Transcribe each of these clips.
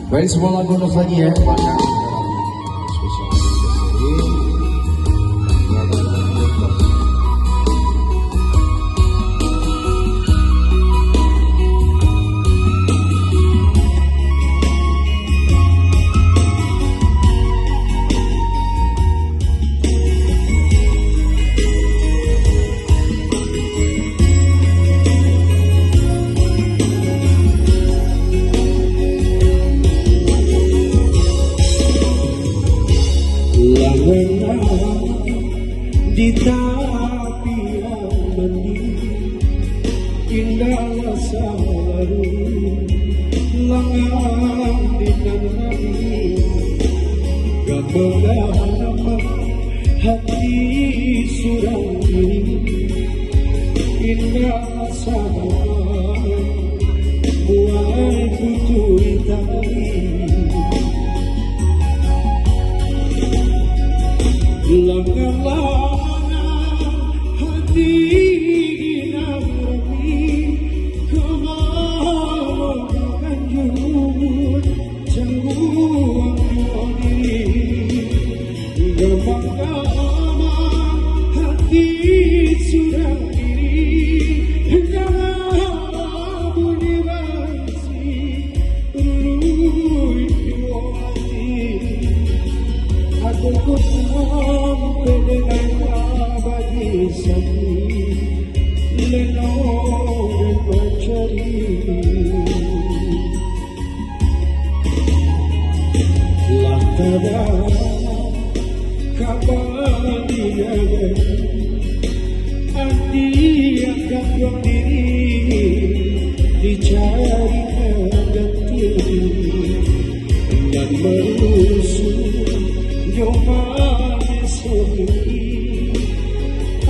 Baik, semua lagu nos lagi ya. Banyak spesial sendiri. Ini adalah di tapian mending indah selalu langang di tanami gambar hati surang diri indah selalu buai putui tali langang dicari ganti dan merusuh jomane sendiri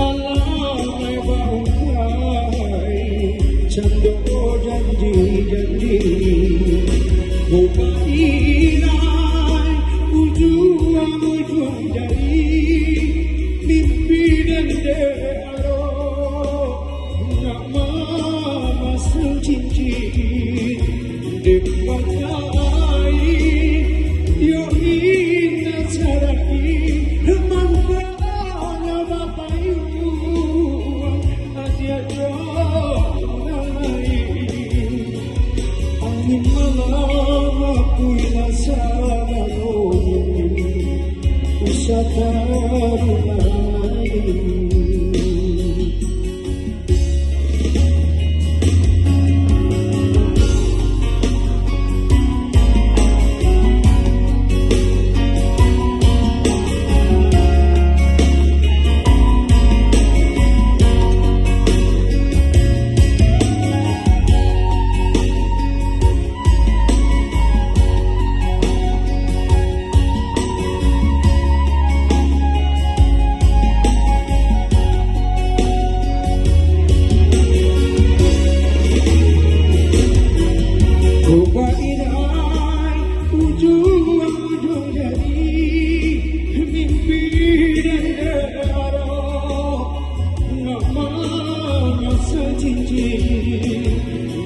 alamai bangkai cando janji-janji bukainai ujung dari mimpi dan dearo nak masuk cincin dipakai yo inna sarai mangkana bapayu asia jonai angin malam aku rasana ini usatarunai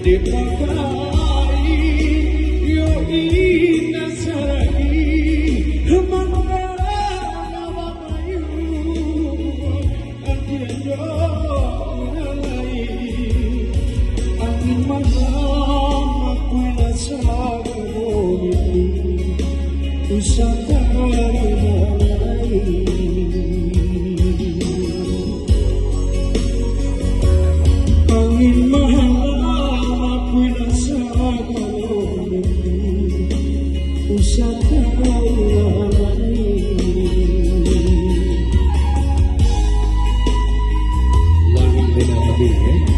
dipakai yo inna sarai mangkana bapayu asia jonai angin malam aku rasana ini usatarunai angin malam Langit beda-beda